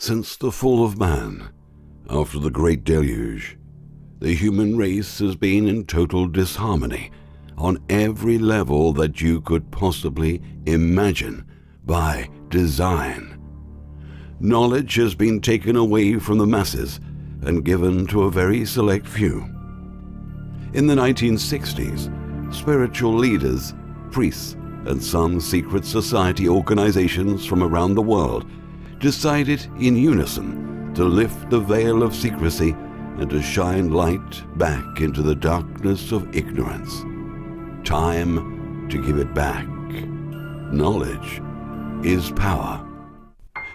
Since the fall of man, after the great deluge, the human race has been in total disharmony on every level that you could possibly imagine by design. Knowledge has been taken away from the masses and given to a very select few. In the 1960s, spiritual leaders, priests, and some secret society organizations from around the world decided in unison to lift the veil of secrecy and to shine light back into the darkness of ignorance. Time to give it back. Knowledge is power.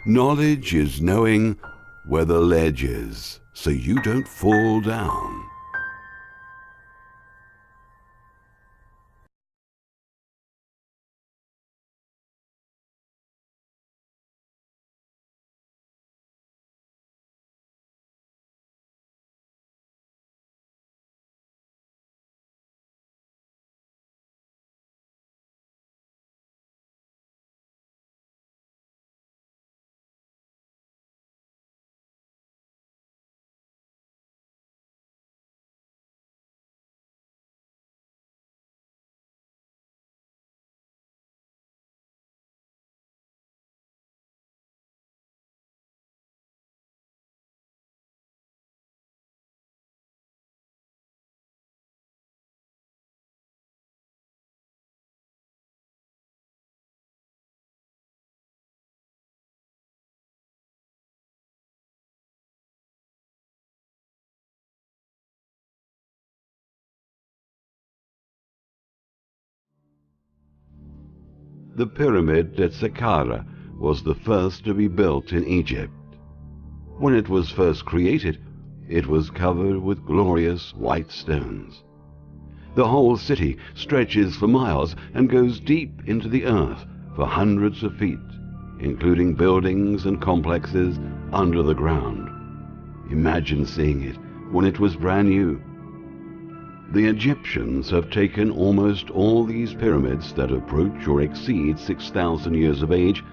Knowledge is knowing where the ledge is so you don't fall down. The pyramid at Saqqara was the first to be built in Egypt. When it was first created, it was covered with glorious white stones. The whole city stretches for miles and goes deep into the earth for hundreds of feet, including buildings and complexes under the ground. Imagine seeing it when it was brand new. The Egyptians have taken almost all these pyramids that approach or exceed 6,000 years of age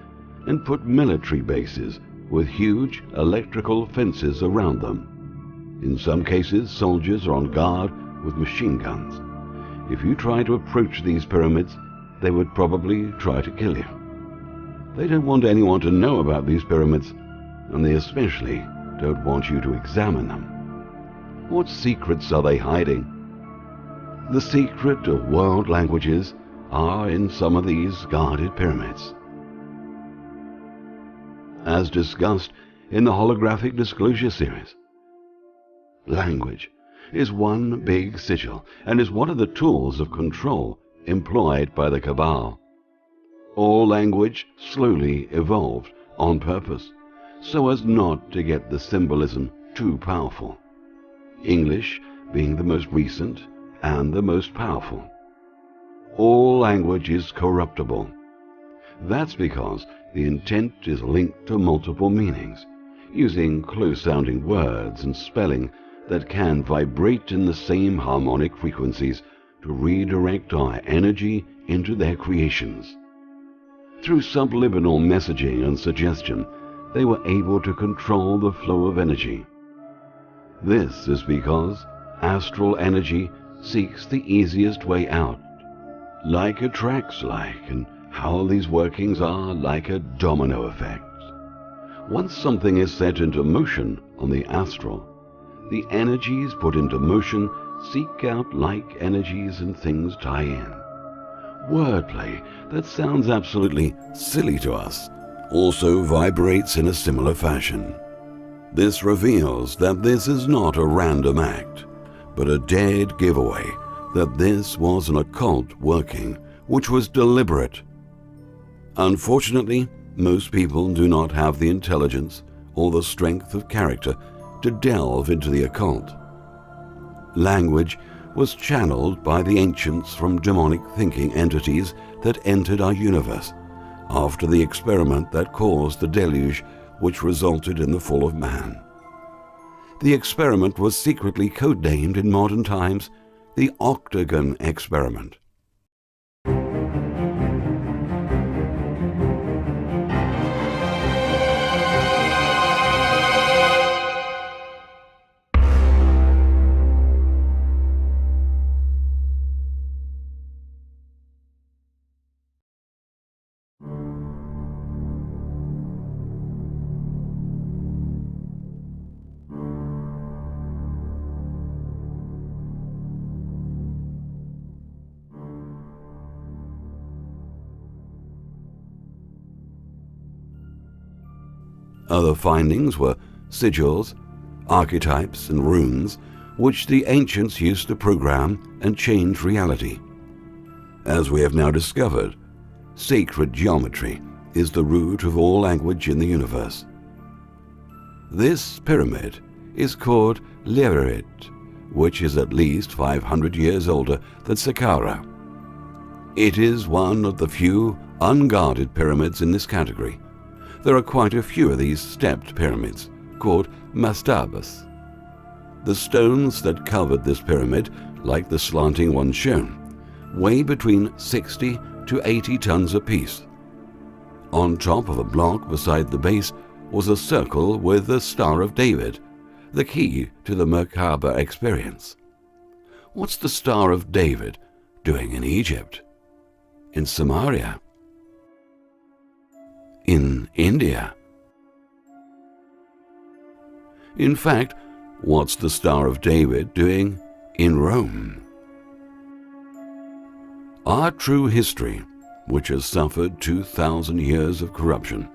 and put military bases with huge electrical fences around them. In some cases, soldiers are on guard with machine guns. If you try to approach these pyramids, they would probably try to kill you. They don't want anyone to know about these pyramids, and they especially don't want you to examine them. What secrets are they hiding? The secret of world languages are in some of these guarded pyramids. As discussed in the holographic disclosure series, language is one big sigil and is one of the tools of control employed by the Cabal. All language slowly evolved on purpose so as not to get the symbolism too powerful, English being the most recent and the most powerful. All language is corruptible. That's because the intent is linked to multiple meanings, using close-sounding words and spelling that can vibrate in the same harmonic frequencies to redirect our energy into their creations. Through subliminal messaging and suggestion, they were able to control the flow of energy. This is because astral energy seeks the easiest way out. Like attracts like, and how these workings are like a domino effect. Once something is set into motion on the astral, the energies put into motion seek out like energies and things tie in. Wordplay that sounds absolutely silly to us also vibrates in a similar fashion. This reveals that this is not a random act, but a dead giveaway that this was an occult working which was deliberate. Unfortunately, most people do not have the intelligence or the strength of character to delve into the occult. Language was channeled by the ancients from demonic thinking entities that entered our universe after the experiment that caused the deluge which resulted in the fall of man. The experiment was secretly codenamed in modern times the Octagon Experiment. Other findings were sigils, archetypes, and runes, which the ancients used to program and change reality. As we have now discovered, sacred geometry is the root of all language in the universe. This pyramid is called Leverit, which is at least 500 years older than Saqqara. It is one of the few unguarded pyramids in this category. There are quite a few of these stepped pyramids, called mastabas. The stones that covered this pyramid, like the slanting one shown, weigh between 60 to 80 tons apiece. On top of a block beside the base was a circle with the Star of David, the key to the Merkaba experience. What's the Star of David doing in Egypt? In Samaria? In India? In fact, what's the Star of David doing in Rome? Our true history, which has suffered 2,000 years of corruption.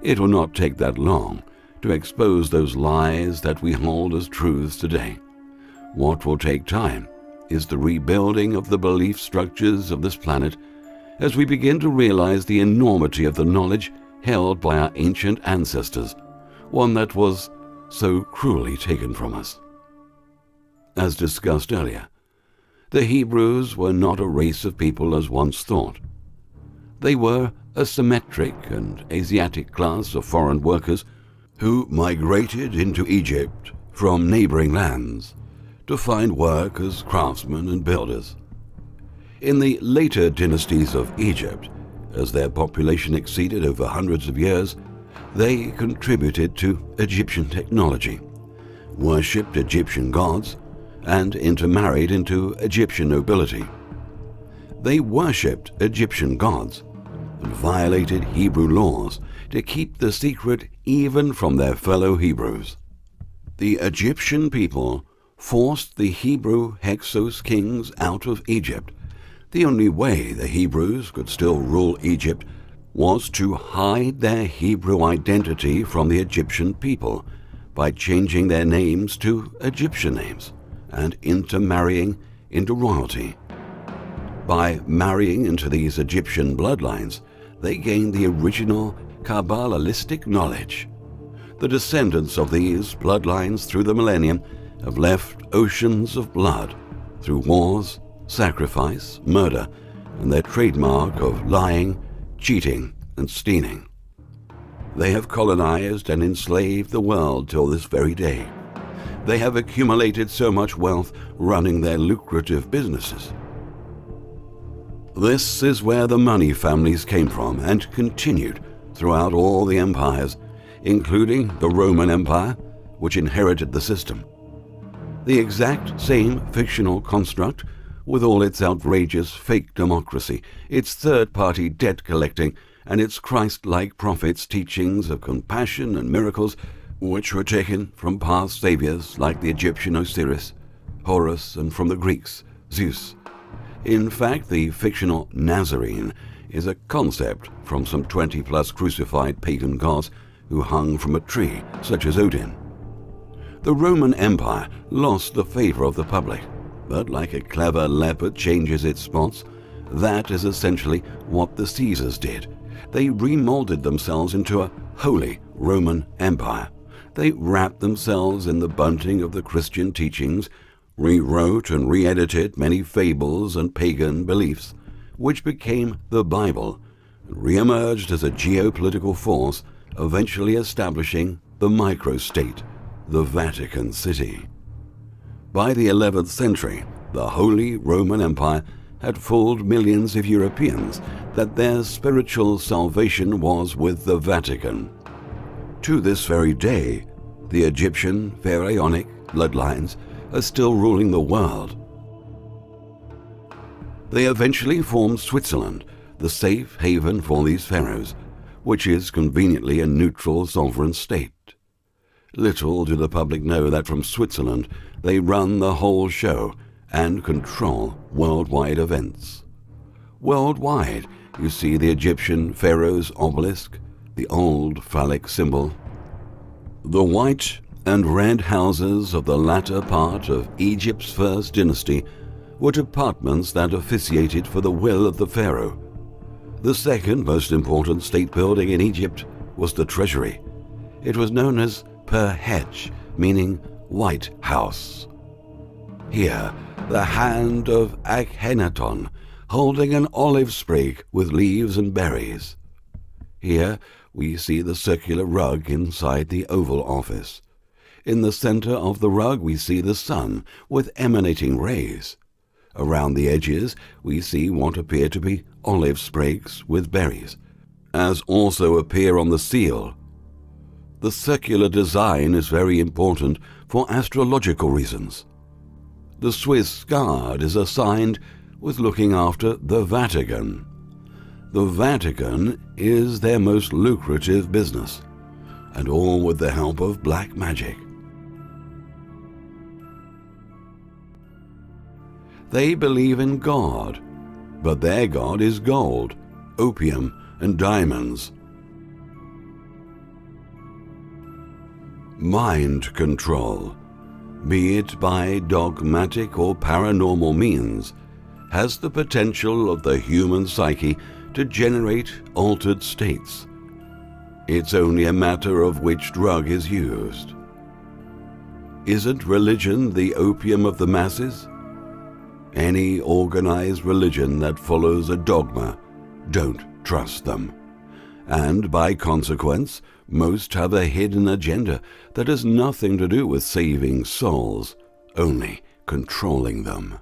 It will not take that long to expose those lies that we hold as truths today. What will take time is the rebuilding of the belief structures of this planet as we begin to realize the enormity of the knowledge held by our ancient ancestors, one that was so cruelly taken from us. As discussed earlier, the Hebrews were not a race of people as once thought. They were a Semitic and Asiatic class of foreign workers who migrated into Egypt from neighboring lands to find work as craftsmen and builders. In the later dynasties of Egypt, as their population exceeded over hundreds of years, they contributed to Egyptian technology, worshipped Egyptian gods, and intermarried into Egyptian nobility. They worshipped Egyptian gods and violated Hebrew laws to keep the secret even from their fellow Hebrews. The Egyptian people forced the Hebrew Hyksos kings out of Egypt. The only way the Hebrews could still rule Egypt was to hide their Hebrew identity from the Egyptian people by changing their names to Egyptian names and intermarrying into royalty. By marrying into these Egyptian bloodlines, they gained the original Kabbalistic knowledge. The descendants of these bloodlines through the millennium have left oceans of blood through wars, sacrifice, murder, and their trademark of lying, cheating, and stealing. They have colonized and enslaved the world till this very day. They have accumulated so much wealth running their lucrative businesses. This is where the money families came from and continued throughout all the empires, including the Roman Empire, which inherited the system. The exact same fictional construct, with all its outrageous fake democracy, its third-party debt collecting, and its Christ-like prophets' teachings of compassion and miracles, which were taken from past saviors like the Egyptian Osiris, Horus, and from the Greeks, Zeus. In fact, the fictional Nazarene is a concept from some 20-plus crucified pagan gods who hung from a tree, such as Odin. The Roman Empire lost the favor of the public, but like a clever leopard changes its spots, that is essentially what the Caesars did. They remolded themselves into a holy Roman Empire. They wrapped themselves in the bunting of the Christian teachings, rewrote and re-edited many fables and pagan beliefs, which became the Bible, and re-emerged as a geopolitical force, eventually establishing the microstate, the Vatican City. By the 11th century, the Holy Roman Empire had fooled millions of Europeans that their spiritual salvation was with the Vatican. To this very day, the Egyptian pharaonic bloodlines are still ruling the world. They eventually formed Switzerland, the safe haven for these pharaohs, which is conveniently a neutral sovereign state. Little do the public know that from Switzerland they run the whole show and control worldwide events. Worldwide, you see the Egyptian pharaoh's obelisk, the old phallic symbol. The white and red houses of the latter part of Egypt's first dynasty were departments that officiated for the will of the pharaoh. The second most important state building in Egypt was the treasury. It was known as Per-Hetch, meaning White House. Here, the hand of Akhenaton, holding an olive sprig with leaves and berries. Here, we see the circular rug inside the Oval Office. In the center of the rug, we see the sun with emanating rays. Around the edges, we see what appear to be olive sprigs with berries, as also appear on the seal. The circular design is very important for astrological reasons. The Swiss Guard is assigned with looking after the Vatican. The Vatican is their most lucrative business, and all with the help of black magic. They believe in God, but their God is gold, opium, and diamonds. Mind control, be it by dogmatic or paranormal means, has the potential of the human psyche to generate altered states. It's only a matter of which drug is used. Isn't religion the opium of the masses? Any organized religion that follows a dogma, don't trust them. And by consequence, most have a hidden agenda that has nothing to do with saving souls, only controlling them.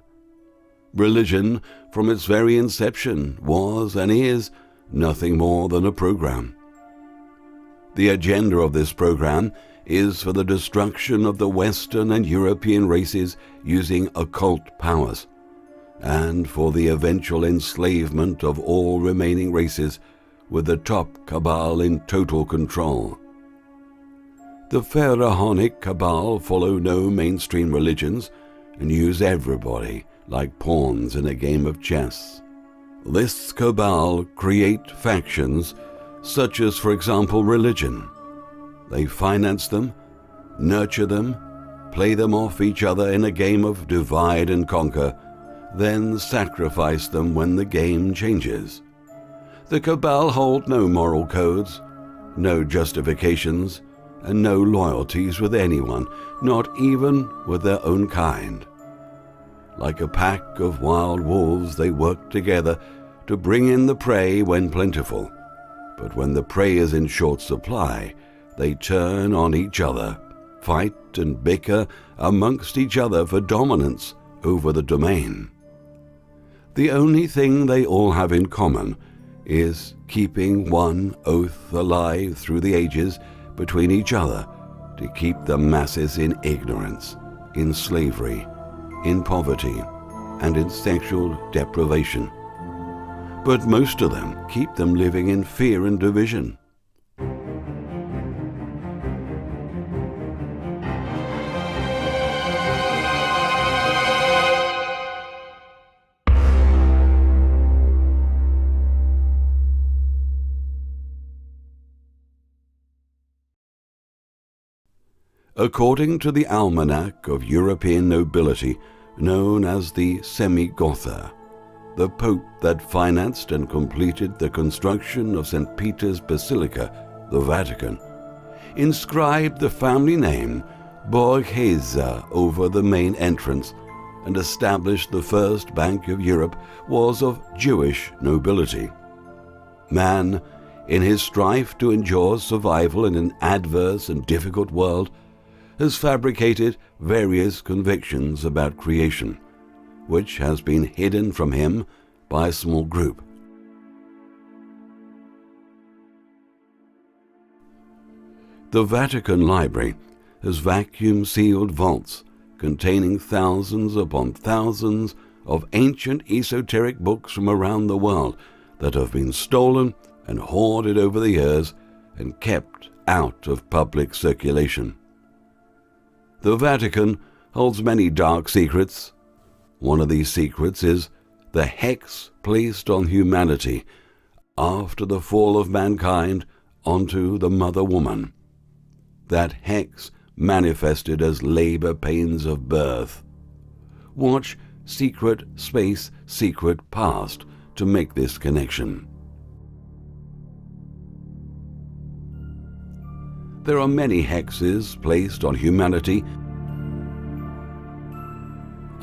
Religion, from its very inception, was and is nothing more than a program. The agenda of this program is for the destruction of the Western and European races using occult powers, and for the eventual enslavement of all remaining races with the top cabal in total control. The pharaonic cabal follow no mainstream religions and use everybody like pawns in a game of chess. This cabal create factions such as, for example, religion. They finance them, nurture them, play them off each other in a game of divide and conquer, then sacrifice them when the game changes. The cabal hold no moral codes, no justifications, and no loyalties with anyone, not even with their own kind. Like a pack of wild wolves, they work together to bring in the prey when plentiful. But when the prey is in short supply, they turn on each other, fight and bicker amongst each other for dominance over the domain. The only thing they all have in common is keeping one oath alive through the ages between each other to keep the masses in ignorance, in slavery, in poverty, and in sexual deprivation. But most of them keep them living in fear and division. According to the almanac of European nobility, known as the Semigotha, the Pope that financed and completed the construction of St. Peter's Basilica, the Vatican, inscribed the family name Borghese over the main entrance and established the first bank of Europe was of Jewish nobility. Man, in his strife to ensure survival in an adverse and difficult world, has fabricated various convictions about creation, which has been hidden from him by a small group. The Vatican Library has vacuum-sealed vaults containing thousands upon thousands of ancient esoteric books from around the world that have been stolen and hoarded over the years and kept out of public circulation. The Vatican holds many dark secrets. One of these secrets is the hex placed on humanity after the fall of mankind onto the mother woman. That hex manifested as labor pains of birth. Watch Secret Space Secret Past to make this connection. There are many hexes placed on humanity.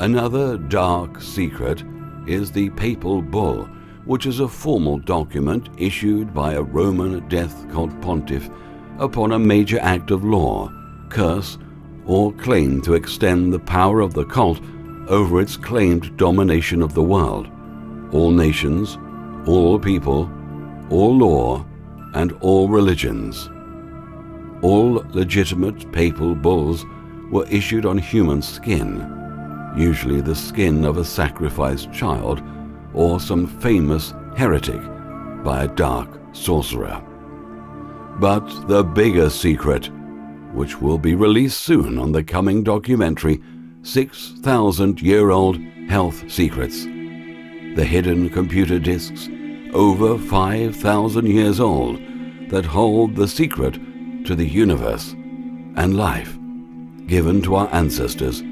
Another dark secret is the Papal Bull, which is a formal document issued by a Roman death cult pontiff upon a major act of law, curse, or claim to extend the power of the cult over its claimed domination of the world, all nations, all people, all law, and all religions. All legitimate papal bulls were issued on human skin, usually the skin of a sacrificed child or some famous heretic by a dark sorcerer. But the bigger secret, which will be released soon on the coming documentary 6,000-year-old Health Secrets, the hidden computer disks over 5,000 years old that hold the secret to the universe and life given to our ancestors